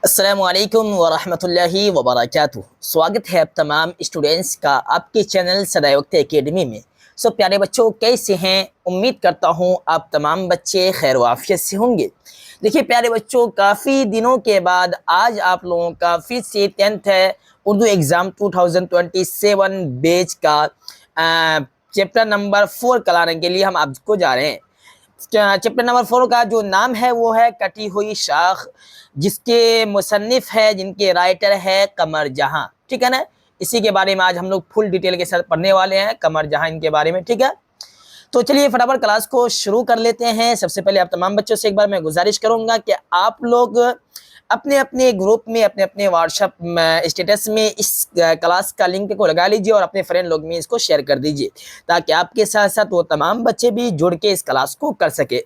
अस्सलामुअलैकुम वरहमतुल्लाहि वबरकातुहू। स्वागत है आप तमाम स्टूडेंट्स का आपके चैनल सदाए वक्त एकेडमी में। प्यारे बच्चों, कैसे हैं? उम्मीद करता हूँ आप तमाम बच्चे खैर वाफियत से होंगे। देखिए प्यारे बच्चों, काफ़ी दिनों के बाद आज आप लोगों का फिर से 10th है उर्दू एग्ज़ाम 2027 बैच का चैप्टर नंबर 4 कराने के लिए हम आपको जा रहे हैं। चैप्टर नंबर 4 का जो नाम है वो है कटी हुई शाख, जिसके मुसन्निफ है, जिनके राइटर है कमर जहां। ठीक है ना, इसी के बारे में आज हम लोग फुल डिटेल के साथ पढ़ने वाले हैं, कमर जहां इनके बारे में। ठीक है, तो चलिए फटाफट क्लास को शुरू कर लेते हैं। सबसे पहले आप तमाम बच्चों से एक बार मैं गुजारिश करूंगा कि आप लोग अपने अपने ग्रुप में, अपने अपने व्हाट्सएप स्टेटस में इस क्लास का लिंक को लगा लीजिए और अपने फ्रेंड लोग में इसको शेयर कर दीजिए, ताकि आपके साथ साथ वो तमाम बच्चे भी जुड़ के इस क्लास को कर सके।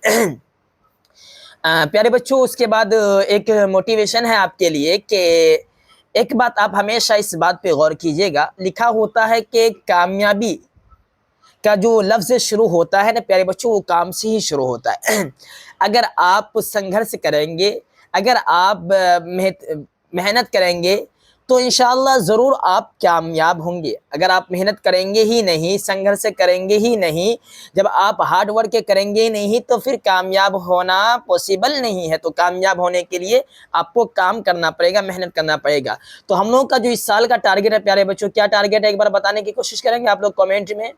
प्यारे बच्चों, उसके बाद एक मोटिवेशन है आपके लिए कि एक बात आप हमेशा इस बात पे गौर कीजिएगा, लिखा होता है कि कामयाबी का जो लफ्ज़ शुरू होता है ना प्यारे बच्चों, वो काम से ही शुरू होता है। अगर आप संघर्ष करेंगे, अगर आप मेहनत करेंगे तो इंशाअल्लाह ज़रूर आप कामयाब होंगे। अगर आप मेहनत करेंगे ही नहीं, संघर्ष करेंगे ही नहीं, जब आप हार्ड वर्क करेंगे ही नहीं, तो फिर कामयाब होना पॉसिबल नहीं है। तो कामयाब होने के लिए आपको काम करना पड़ेगा, मेहनत करना पड़ेगा। तो हम लोग का जो इस साल का टारगेट है प्यारे बच्चों, क्या टारगेट है एक बार बताने की कोशिश करेंगे आप लोग कमेंट में।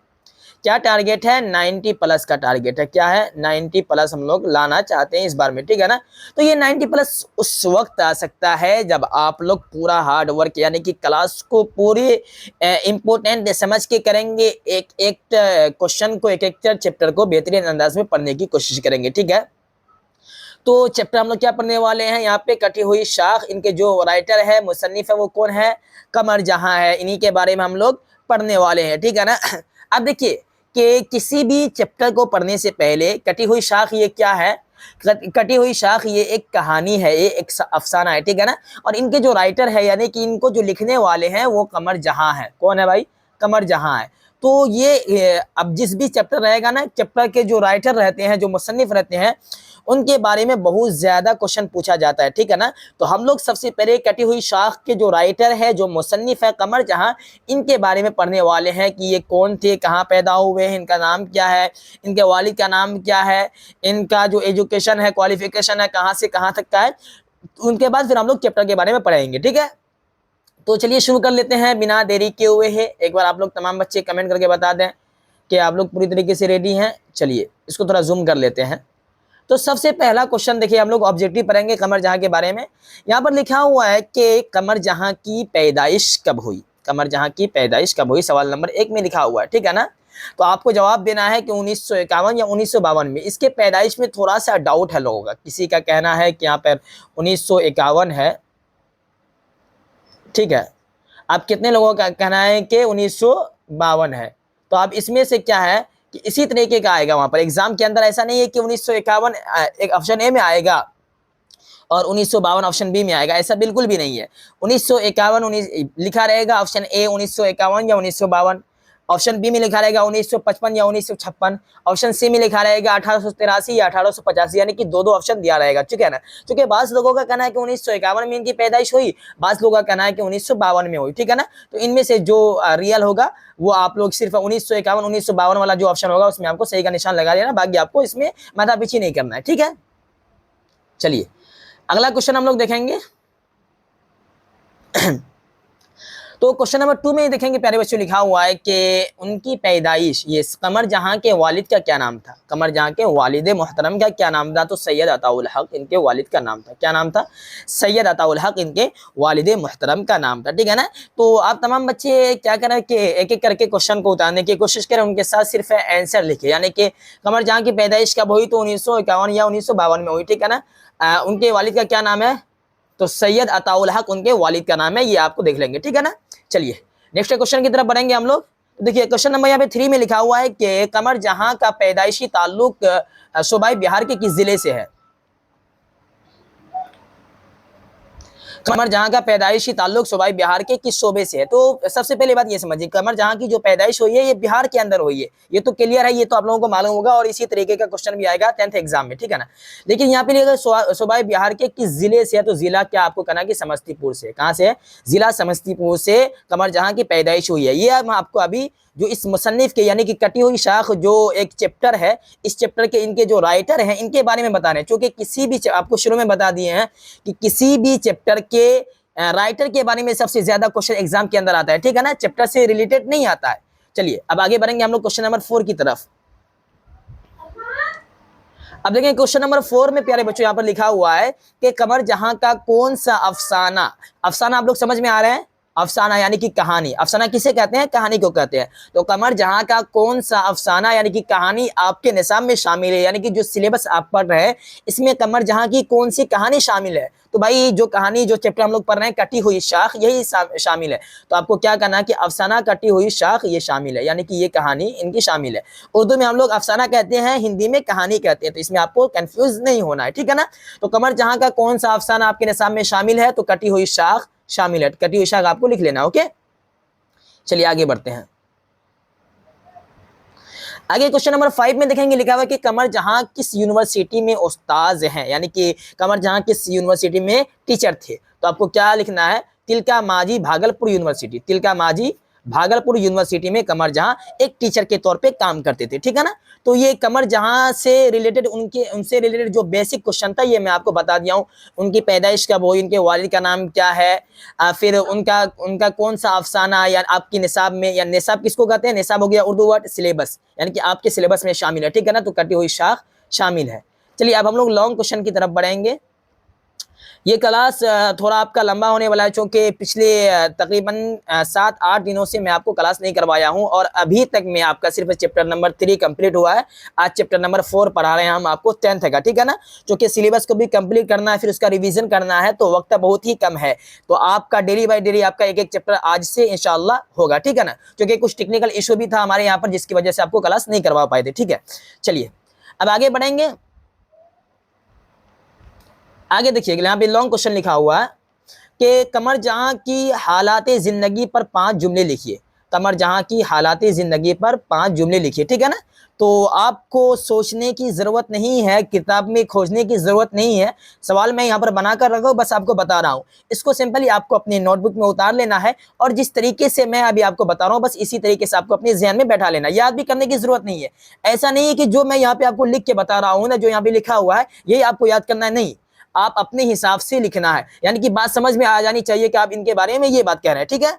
क्या टारगेट है? 90 प्लस का टारगेट है। क्या है? 90 प्लस हम लोग लाना चाहते हैं इस बार में। ठीक है ना, तो ये 90 प्लस उस वक्त आ सकता है जब आप लोग पूरा हार्ड वर्क यानी कि क्लास को पूरे इम्पोर्टेंट समझ के करेंगे, एक एक क्वेश्चन को, एक एक चैप्टर को बेहतरीन अंदाज में पढ़ने की कोशिश करेंगे। ठीक है, तो चैप्टर हम लोग क्या पढ़ने वाले हैं यहाँ पे? कटी हुई शाख। इनके जो राइटर है, मुसन्निफ है, वो कौन है? कमर जहां है। इन्हीं के बारे में हम लोग पढ़ने वाले हैं। ठीक है ना। अब देखिए कि किसी भी चैप्टर को पढ़ने से पहले कटी हुई शाख ये क्या है? कटी हुई शाख ये एक कहानी है, ये एक अफसाना है। ठीक है ना, और इनके जो राइटर है यानी कि इनको जो लिखने वाले हैं वो कमर जहां है। कौन है भाई? कमर जहां है। तो ये अब जिस भी चैप्टर रहेगा ना, चैप्टर के जो राइटर रहते हैं, जो मुसन्निफ रहते हैं, उनके बारे में बहुत ज़्यादा क्वेश्चन पूछा जाता है। ठीक है ना, तो हम लोग सबसे पहले कटी हुई शाख के जो राइटर है, जो मुसन्निफ है कमर जहां, इनके बारे में पढ़ने वाले हैं कि ये कौन थे, कहाँ पैदा हुए हैं, इनका नाम क्या है, इनके वालिद का नाम क्या है, इनका जो एजुकेशन है, क्वालिफिकेशन है, कहाँ से कहाँ तक का है। उनके बाद फिर हम लोग चैप्टर के बारे में पढ़ेंगे। ठीक है, तो चलिए शुरू कर लेते हैं बिना देरी किए हुए है। एक बार आप लोग तमाम बच्चे कमेंट करके बता दें कि आप लोग पूरी तरीके से रेडी हैं। चलिए इसको थोड़ा जूम कर लेते हैं। तो सबसे पहला क्वेश्चन देखिए, हम लोग ऑब्जेक्टिव पढ़ेंगे कमर जहां के बारे में। यहाँ पर लिखा हुआ है कि कमर जहां की पैदाइश कब हुई? कमर जहां की पैदाइश कब हुई, सवाल नंबर 1 में लिखा हुआ है। ठीक है ना, तो आपको जवाब देना है कि 1951 या 1952 में। इसके पैदाइश में थोड़ा सा डाउट है लोगों का। किसी का कहना है कि यहाँ पर 1951 है। ठीक है, आप कितने लोगों का कहना है कि 1952 है? तो आप इसमें से क्या है कि इसी तरीके का आएगा। वहां पर एग्जाम के अंदर ऐसा नहीं है कि 1951 एक ऑप्शन ए में आएगा और 1952 ऑप्शन बी में आएगा, ऐसा बिल्कुल भी नहीं है। 1951 लिखा रहेगा ऑप्शन ए 1951 या 1952, ऑप्शन बी में लिखा रहेगा 1955 या 1956, ऑप्शन सी में लिखा रहेगा 1883 या 1885, यानी कि दो दो ऑप्शन दिया रहेगा। ठीक है ना, क्योंकि बास लोगों का कहना है कि 1951 में इनकी पैदाइश हुई, बास लोगों का कहना है कि 1952 में हुई। ठीक है ना, तो इनमें से जो रियल होगा वो आप लोग सिर्फ 1951 1952 वाला जो ऑप्शन होगा उसमें आपको सही का निशान लगा देना, बाकी आपको इसमें माथा पीछी नहीं करना है। ठीक है, चलिए अगला क्वेश्चन हम लोग देखेंगे। तो क्वेश्चन नंबर 2 में देखेंगे प्यारे बच्चों, लिखा हुआ है कि उनकी पैदाइश, ये कमर जहां के वालिद का क्या नाम था? कमर जहां के वालिद मोहतरम का क्या नाम था? तो सैयद अताउल हक इनके वालिद का नाम था। क्या नाम था? सैयद अताउल हक इनके वालिद मोहतरम का नाम था। ठीक है ना, तो आप तमाम बच्चे क्या करें कि एक एक करके क्वेश्चन को उतारने की कोशिश करें, उनके साथ सिर्फ आंसर लिखे, यानी कि कमर जहां की पैदाइश कब हुई? तो 1951 या 1952 में हुई। ठीक है ना, उनके वालिद का क्या नाम है? तो सैयद अताउल हक उनके वालिद का नाम है, ये आपको देख लेंगे। ठीक है ना, चलिए नेक्स्ट क्वेश्चन की तरफ बढ़ेंगे हम लोग। देखिए क्वेश्चन नंबर यहाँ पे 3 में लिखा हुआ है कि कमर जहां का पैदाइशी ताल्लुक सूबाई बिहार के किस जिले से है? कमर जहां का पैदाइशी ताल्लुक सूबाई बिहार के किस शोबे से है? तो सबसे पहले बात ये समझिए, कमर जहां की जो पैदाइश हुई है ये बिहार के अंदर हुई है, ये तो क्लियर है, ये तो आप लोगों को मालूम होगा और इसी तरीके का क्वेश्चन भी आएगा 10th एग्जाम में, ठीक है ना। लेकिन यहाँ पे अगर सूबाई बिहार के किस जिले से है, तो जिला क्या आपको कहना कि समस्तीपुर से। कहां से है? जिला समस्तीपुर से कमर जहां की पैदाइश हुई है। ये हम आपको अभी जो इस मुसन्निफ के यानी कि कटी हुई शाख जो एक चैप्टर है, इस चैप्टर के इनके जो राइटर हैं इनके बारे में बता रहे हैं, क्योंकि किसी भी आपको शुरू में बता दिए हैं कि किसी भी चैप्टर के राइटर के बारे में सबसे ज्यादा क्वेश्चन एग्जाम के अंदर आता है, ठीक है ना, चैप्टर से रिलेटेड नहीं आता है। चलिए अब आगे बढ़ेंगे हम लोग क्वेश्चन नंबर 4 की तरफ। अब देखें क्वेश्चन नंबर 4 में प्यारे बच्चों यहाँ पर लिखा हुआ है कि कमर जहां का कौन सा अफसाना, अफसाना आप लोग समझ में आ रहे हैं, अफसाना यानी कि कहानी, अफसाना किसे कहते हैं? कहानी को कहते हैं। तो कमर जहां का कौन सा अफसाना यानी कि कहानी आपके निसाब में शामिल है, यानी कि जो सिलेबस आप पढ़ रहे हैं इसमें कमर जहां की कौन सी कहानी शामिल है? तो भाई जो कहानी जो चैप्टर हम लोग पढ़ रहे हैं कटी हुई शाख, यही शामिल है। तो आपको क्या करना है कि अफसाना कटी हुई शाख ये शामिल है, यानी कि ये कहानी इनकी शामिल है। उर्दू में हम लोग अफसाना कहते हैं, हिंदी में कहानी कहते हैं, तो इसमें आपको कंफ्यूज नहीं होना है, ठीक है ना। तो कमर जहां का कौन सा अफसाना आपके निसाब में शामिल है? तो कटी हुई शाख शामिल है, कटी हुई शाख आपको लिख लेना, ओके। चलिए आगे बढ़ते हैं। आगे क्वेश्चन नंबर 5 में देखेंगे लिखा हुआ है कि कमर जहां किस यूनिवर्सिटी में उस्ताद हैं, यानी कि कमर जहां किस यूनिवर्सिटी में टीचर थे। तो आपको क्या लिखना है? तिलका मांझी भागलपुर यूनिवर्सिटी, तिलका मांझी भागलपुर यूनिवर्सिटी में कमर जहां एक टीचर के तौर पे काम करते थे, ठीक है ना। तो ये कमर जहां से रिलेटेड उनसे रिलेटेड जो बेसिक क्वेश्चन था ये मैं आपको बता दिया हूँ। उनकी पैदाइश कब हुई, उनके वालिद का नाम क्या है, फिर उनका कौन सा अफसाना या आपकी निसाब में, या निसाब किसको कहते हैं? निसाब हो गया उर्दू वर्ड सिलेबस, यानी कि आपके सिलेबस में शामिल है, ठीक है ना। तो कटी हुई शाख शामिल है। चलिए अब हम लोग लॉन्ग क्वेश्चन की तरफ बढ़ेंगे। ये क्लास थोड़ा आपका लंबा होने वाला है, क्योंकि पिछले तकरीबन 7-8 दिनों से मैं आपको क्लास नहीं करवाया हूं और अभी तक मैं आपका सिर्फ चैप्टर नंबर 3 कंप्लीट हुआ है। आज चैप्टर नंबर 4 पढ़ा रहे हैं हम आपको 10th का, ठीक है ना। क्योंकि सिलेबस को भी कंप्लीट करना है, फिर उसका रिवीजन करना है, तो वक्त बहुत ही कम है। तो आपका डेली बाई डेली आपका एक एक चैप्टर आज से इंशाल्लाह होगा, ठीक है ना। क्योंकि कुछ टेक्निकल इशू भी था हमारे यहाँ पर जिसकी वजह से आपको क्लास नहीं करवा पाए थे, ठीक है। चलिए अब आगे बढ़ेंगे। आगे देखिए यहाँ पे लॉन्ग क्वेश्चन लिखा हुआ है कि कमर जहां की हालात जिंदगी पर 5 जुमले लिखिए। कमर जहां की हालात जिंदगी पर 5 जुमले लिखिए, ठीक है ना। तो आपको सोचने की जरूरत नहीं है, किताब में खोजने की जरूरत नहीं है, सवाल मैं यहाँ पर बनाकर रखा हूँ, बस आपको बता रहा हूँ। इसको सिंपली आपको अपने नोटबुक में उतार लेना है और जिस तरीके से मैं अभी आपको बता रहा हूँ बस इसी तरीके से आपको अपने ध्यान में बैठा लेना, याद भी करने की जरूरत नहीं है। ऐसा नहीं है कि जो मैं यहाँ पे आपको लिख के बता रहा हूँ ना, जो यहाँ पे लिखा हुआ है यही आपको याद करना है, नहीं, आप अपने हिसाब से लिखना है। यानी कि बात समझ में आ जानी चाहिए कि आप इनके बारे में ये बात कह रहे हैं, ठीक है।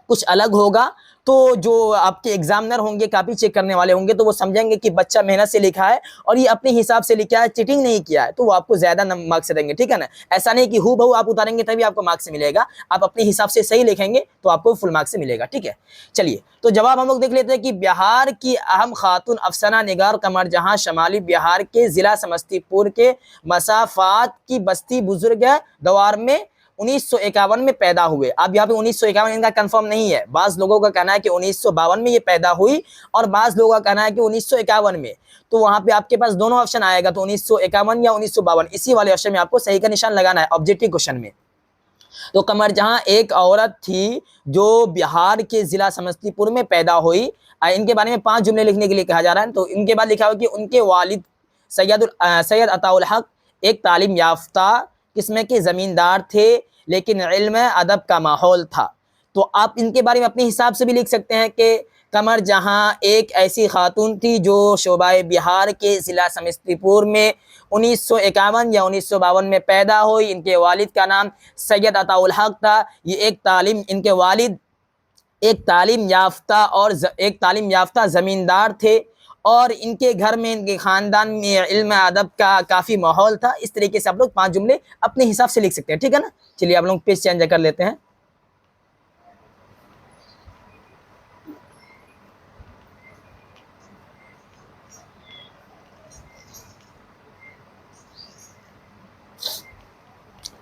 कुछ अलग होगा तो जो आपके एग्जामिनर होंगे, कॉपी चेक करने वाले होंगे, तो वो समझेंगे कि बच्चा मेहनत से लिखा है और ये अपने हिसाब से लिखा है, चीटिंग नहीं किया है, तो वो आपको ज्यादा मार्क्स देंगे, ठीक है ना। ऐसा नहीं कि हु बहू आप उतारेंगे तभी आपको मार्क्स मिलेगा, आप अपने हिसाब से सही लिखेंगे तो आपको फुल मार्क्स मिलेगा, ठीक है। चलिए तो जवाब हम लोग देख लेते हैं कि बिहार की अहम खातून अफसाना निगार कमर जहां शमाली बिहार के जिला समस्तीपुर के मसाफात की बस्ती बुजुर्ग दवार में 1951 में पैदा हुए। अब यहाँ पे 1951 इनका कंफर्म नहीं है, बाज लोगों का कहना है कि 1952 में ये पैदा हुई और बाज लोगों का कहना है कि 1951 में। तो वहां पे आपके पास दोनों ऑप्शन आएगा, तो 1951 या 1952, इसी वाले ऑप्शन में आपको सही का निशान लगाना है ऑब्जेक्टिव क्वेश्चन में। तो कमर जहां एक औरत थी जो बिहार के जिला समस्तीपुर में पैदा हुई। इनके बारे में 5 जुमले लिखने के लिए कहा जा रहा है। तो इनके बाद लिखा हुआ कि उनके वालिद सैयद अताउल हक एक तालीम याफ्ता किस्म के जमींदार थे, लेकिन इल्म अदब का माहौल था। तो आप इनके बारे में अपने हिसाब से भी लिख सकते हैं कि कमर जहां एक ऐसी खातून थी जो शोबाए बिहार के ज़िला समस्तीपुर में 1951 या 1952 में पैदा हुई। इनके वालिद का नाम सैयद अताउल हक था। ये इनके वालिद एक तालीम याफ्ता ज़मींदार थे और इनके घर में, इनके ख़ानदान में इल्म अदब का काफ़ी माहौल था। इस तरीके से आप लोग 5 जुमले अपने हिसाब से लिख सकते हैं, ठीक है ना। चलिए आप लोग पेज चेंज कर लेते हैं।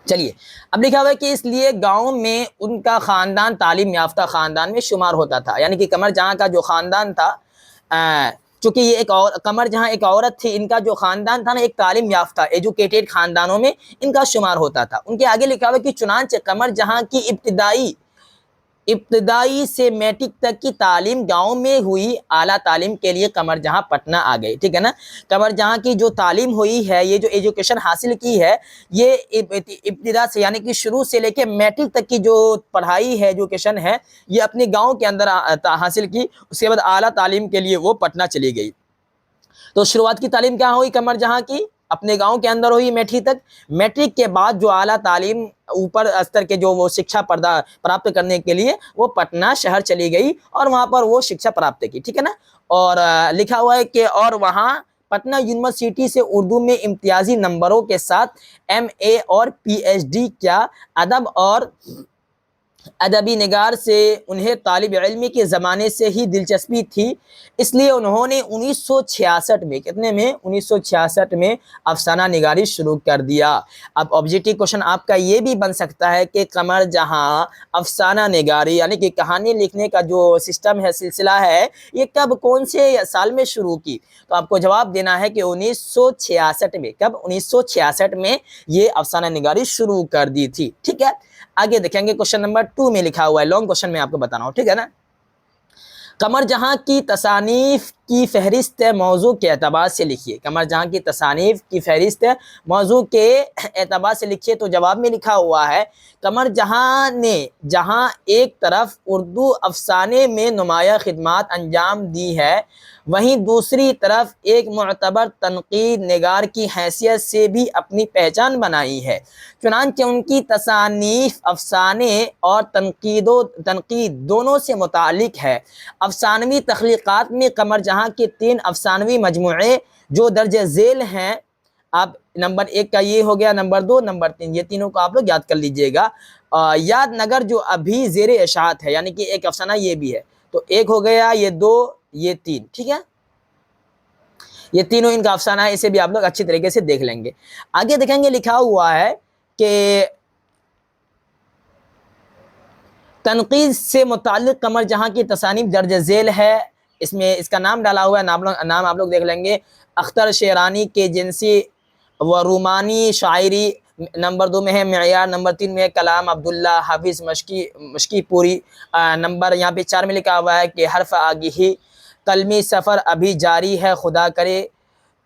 चलिए अब लिखा हुआ है कि इसलिए गांव में उनका ख़ानदान तालीम याफ्ता ख़ानदान में शुमार होता था। यानी कि कमर जहां का जो ख़ानदान था चूंकि ये एक और कमर जहां एक औरत थी, इनका जो खानदान था ना एक तालीम याफ्ता एजुकेटेड खानदानों में इनका शुमार होता था। उनके आगे लिखा हुआ कि चुनांचे कमर जहां की इब्तदाई से मैट्रिक तक की तालीम गांव में हुई, आला तालीम के लिए कमर जहां पटना आ गई। ठीक है ना, कमर जहां की जो तालीम हुई है, ये जो एजुकेशन हासिल की है, ये इब्तिदा से यानी कि शुरू से लेके मैट्रिक तक की जो पढ़ाई है, एजुकेशन है, ये अपने गांव के अंदर हासिल की। उसके बाद आला तालीम के लिए वो पटना चली गई। तो शुरुआत की तालीम क्या हुई कमर जहां की? अपने गांव के अंदर हुई मैट्रिक तक। मैट्रिक के बाद जो आला तालीम ऊपर स्तर के जो वो शिक्षा प्राप्त करने के लिए वो पटना शहर चली गई और वहां पर वो शिक्षा प्राप्त की। ठीक है ना, और लिखा हुआ है कि और वहां पटना यूनिवर्सिटी से उर्दू में इम्तियाजी नंबरों के साथ MA और PhD किया। अदब और अदबी निगार से उन्हें तालिब इल्मी के ज़माने से ही दिलचस्पी थी, इसलिए उन्होंने 1966 में, कितने में, 1966 में अफसाना निगारी शुरू कर दिया। अब ऑब्जेक्टिव क्वेश्चन आपका ये भी बन सकता है कि कमर जहां अफसाना निगारी यानी कि कहानी लिखने का जो सिस्टम है, सिलसिला है, ये कब, कौन से साल में शुरू की? तो आपको जवाब देना है कि 1966 में। कब? 1966 में ये अफसाना निगारी शुरू कर दी थी। ठीक है, आगे देखेंगे क्वेश्चन नंबर 2 में लिखा हुआ है, लॉन्ग क्वेश्चन में आपको बताना हो। ठीक है ना, कमर जहां की तसानीफ की फहरिस्त मौजू के एतबार से लिखिए। कमर जहां की तसानीफ की फहरिस्त मौजू के एतबार से लिखिए। तो जवाब में लिखा हुआ है, कमर जहां ने जहां एक तरफ उर्दू अफसाने में नुमाया खिदमात अंजाम दी है, वहीं दूसरी तरफ एक मुअतबर तनकीद निगार की हैसियत से भी अपनी पहचान बनाई है। चुनांचे उनकी तसानीफ अफसाने और तनकीद दोनों से मुतालिक है। अफसानवी तख्लीक़ात में कमर जहां के 3 अफसानवी मजमूए जो दर्ज झेल हैं, आप नंबर 1 का ये हो गया, नंबर 2, नंबर 3, ये तीनों को आप लोग याद कर लीजिएगा। याद नगर जो अभी ज़ेरे इशाअत है, यानी कि एक अफसाना ये भी है, तो 1 हो गया, ये 2, ये 3। ठीक है, ये तीनों इनका अफसाना है, इसे भी आप लोग अच्छी तरीके से देख लेंगे। आगे देखेंगे, लिखा हुआ है कि तनकीद से मुताल्लिक़ कमर जहां की तसानीफ दर्ज झेल है, इसमें इसका नाम डाला हुआ है, नाम आप लोग देख लेंगे। अख्तर शेरानी के जिनसी व रूमानी शायरी नंबर 2 में है मेयार, नंबर 3 में है कलाम अब्दुल्ला हाफिज़ मशकी पूरी, नंबर यहाँ पे 4 में लिखा हुआ है कि हर्फ आगिही कलमी सफ़र अभी जारी है, खुदा करे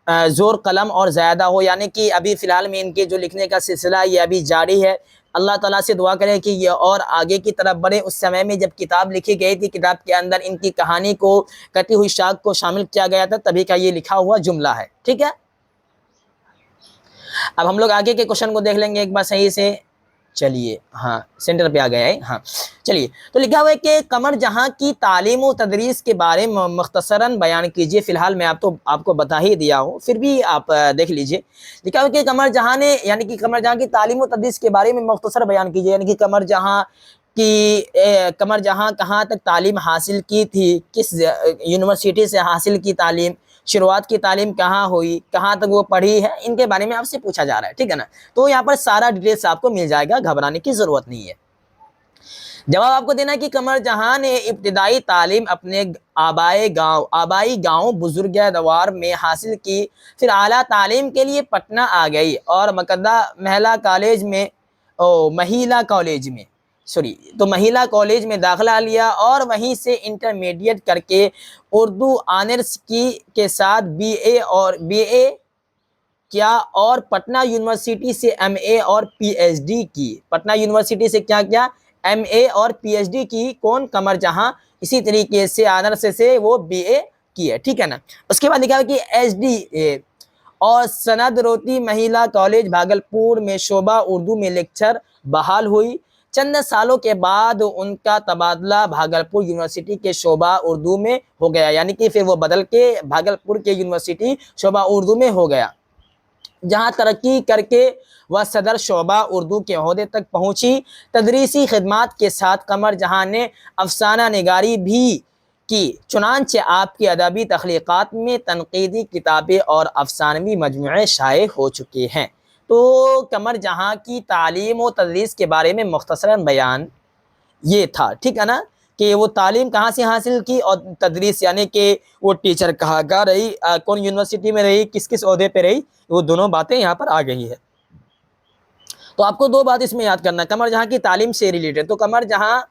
ज़ोर कलम और ज़्यादा हो, यानी कि अभी फ़िलहाल में इनके जो लिखने का सिलसिला ये अभी जारी है। अल्लाह ताला से दुआ करें कि ये और आगे की तरफ बढ़े। उस समय में जब किताब लिखी गई थी, किताब के अंदर इनकी कहानी को, कटी हुई शाख को शामिल किया गया था, तभी का ये लिखा हुआ जुमला है। ठीक है, अब हम लोग आगे के क्वेश्चन को देख लेंगे एक बार सही से। चलिए, हाँ, सेंटर पे आ गया है। हाँ, चलिए, तो लिखा हुआ है कि कमर जहां की तालीम व तदरीस के बारे में मुख्तसरन बयान कीजिए। फिलहाल मैं आपको बता ही दिया हूँ, फिर भी आप देख लीजिए। लिखा हुआ है कि कमर जहां ने, यानी कि कमर जहां की तालीम व तदरीस के बारे में मुख्तसर बयान कीजिए, यानी कि कमर जहां कहाँ तक तालीम हासिल की थी, किस यूनिवर्सिटी से हासिल की तालीम, शुरुआत की तालीम कहाँ हुई, कहाँ तक वो पढ़ी है, इनके बारे में आपसे पूछा जा रहा है। ठीक है ना, तो यहाँ पर सारा डिटेल्स आपको मिल जाएगा, घबराने की ज़रूरत नहीं है। जवाब आपको देना है कि कमर जहां ने इब्तिदाई तालीम अपने आबाई गाँव बुजुर्गवार में हासिल की, फिर आला तालीम के लिए पटना आ गई और महिला कॉलेज में दाखिला लिया और वहीं से इंटरमीडिएट करके उर्दू ऑनर्स के साथ BA किया और पटना यूनिवर्सिटी से MA और PhD की। पटना यूनिवर्सिटी से क्या किया? MA और PhD की। कौन? कमर जहां। इसी तरीके से ऑनर्स से वो BA की है। ठीक है ना, उसके बाद लिखा है कि HD और सनद रोती महिला कॉलेज भागलपुर में शोबा उर्दू में लेक्चर बहाल हुई। चंद सालों के बाद उनका तबादला भागलपुर यूनिवर्सिटी के शोबा उर्दू में हो गया, यानी कि फिर वो बदल के भागलपुर के यूनिवर्सिटी शोबा उर्दू में हो गया, जहां तरक्की करके वह सदर शोबा उर्दू के ओहदे तक पहुंची। तदरीसी खिदमात के साथ कमर जहां ने अफसाना निगारी भी की। चुनांचे आपकी अदबी तख्लीक़ात में तनकीदी किताबें और अफसानवी मजमूए शाये हो चुके हैं। तो कमर जहां की तालीम व तदरीस के बारे में मुख्तसरन बयान ये था। ठीक है ना, कि वो तालीम कहाँ से हासिल की, और तदरीस यानी कि वो टीचर कहाँ का रही, कौन यूनिवर्सिटी में रही, किस किस ओहदे पे रही, वो दोनों बातें यहाँ पर आ गई है। तो आपको दो बात इसमें याद करना है, कमर जहाँ की तालीम से रिलेटेड। तो कमर जहाँ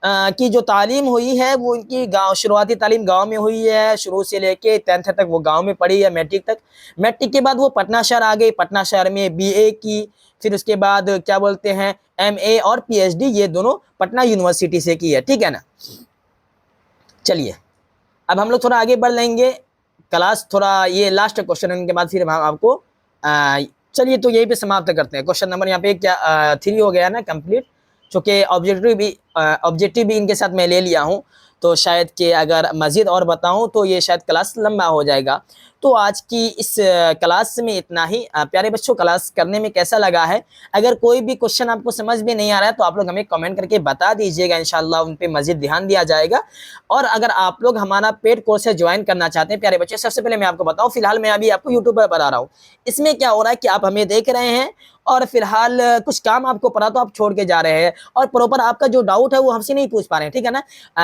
की जो तालीम हुई है वो उनकी गांव, शुरुआती तालीम गांव में हुई है, शुरू से लेके 10th तक वो गांव में पढ़ी है, मैट्रिक तक। मैट्रिक के बाद वो पटना शहर आ गई, पटना शहर में बीए की, फिर उसके बाद क्या बोलते हैं एमए और पीएचडी, ये दोनों पटना यूनिवर्सिटी से की है, ठीक है ना। चलिए अब हम लोग थोड़ा आगे बढ़ लेंगे, क्लास थोड़ा ये लास्ट क्वेश्चन के बाद फिर हम आपको चलिए तो यहीं पे समाप्त करते हैं। क्वेश्चन नंबर यहाँ पे क्या 3 हो गया ना कंप्लीट, चूँकि ऑब्जेक्टिव भी इनके साथ मैं ले लिया हूँ, तो शायद कि अगर मज़ीद और बताऊँ तो ये शायद क्लास लंबा हो जाएगा। तो आज की इस क्लास में इतना ही। प्यारे बच्चों, क्लास करने में कैसा लगा है? अगर कोई भी क्वेश्चन आपको समझ में नहीं आ रहा है तो आप लोग हमें कमेंट करके बता दीजिएगा, इंशाल्लाह उन पे मज़ीद ध्यान दिया जाएगा। और अगर आप लोग हमारा पेड कोर्स से ज्वाइन करना चाहते हैं प्यारे बच्चे, सबसे पहले मैं आपको बताऊँ, फिलहाल मैं अभी आपको यूट्यूब पर बता रहा हूँ। इसमें क्या हो रहा है कि आप हमें देख रहे हैं और फिलहाल कुछ काम आपको पड़ा तो आप छोड़ के जा रहे हैं, और प्रॉपर आपका जो डाउट है वो हमसे नहीं पूछ पा रहे हैं, ठीक है ना।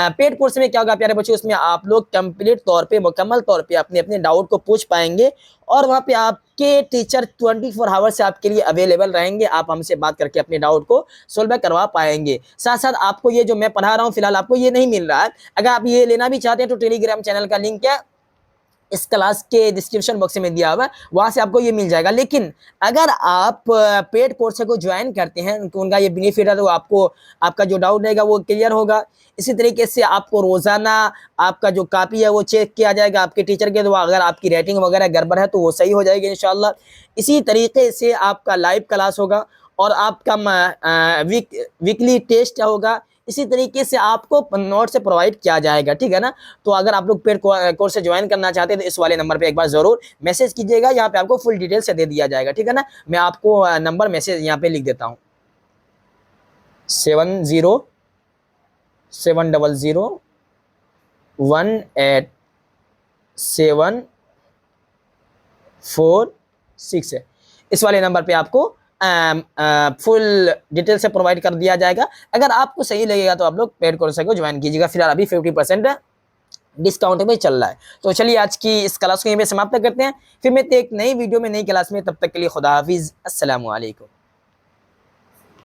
पेड कोर्स में क्या होगा प्यारे बच्चों, उसमें आप लोग कंप्लीट तौर पे, मुकम्मल तौर पे अपने अपने डाउट को पूछ पाएंगे, और वहाँ पे आपके टीचर 24 आवर्स से आपके लिए अवेलेबल रहेंगे। आप हमसे बात करके अपने डाउट को सोल्व करवा पाएंगे। साथ साथ आपको ये जो मैं पढ़ा रहा हूँ फिलहाल आपको ये नहीं मिल रहा है, अगर आप ये लेना भी चाहते हैं तो टेलीग्राम चैनल का लिंक है इस क्लास के डिस्क्रिप्शन बॉक्स में दिया हुआ है, वहाँ से आपको ये मिल जाएगा। लेकिन अगर आप पेड कोर्स को ज्वाइन करते हैं, उनका ये बेनिफिट है, तो आपको आपका जो डाउट रहेगा वो क्लियर होगा। इसी तरीके से आपको रोज़ाना आपका जो कॉपी है वो चेक किया जाएगा आपके टीचर के द्वारा, अगर आपकी रेटिंग वगैरह गड़बड़ है तो वो सही हो जाएगी इंशाल्लाह। इसी तरीके से आपका लाइव क्लास होगा और आपका वीकली टेस्ट होगा। इसी तरीके से आपको नोट से प्रोवाइड किया जाएगा, ठीक है ना। तो अगर आप लोग पेड कोर्स से ज्वाइन करना चाहते हैं तो इस वाले नंबर पे एक बार ज़रूर मैसेज कीजिएगा, यहाँ पे आपको फुल डिटेल से दे दिया जाएगा, ठीक है ना। मैं आपको नंबर मैसेज यहाँ पे लिख देता हूँ, 7070187446 है। इस वाले नंबर पे आपको फुल डिटेल से प्रोवाइड कर दिया जाएगा। अगर आपको सही लगेगा तो आप लोग पेड कोर्स को ज्वाइन कीजिएगा। फिलहाल अभी 50% डिस्काउंट में चल रहा है। तो चलिए आज की इस क्लास को यहीं पे समाप्त करते हैं, फिर मिलते हैं एक नई वीडियो में, नई क्लास में। तब तक के लिए खुदा हाफिज़, अस्सलामु अलैकुम।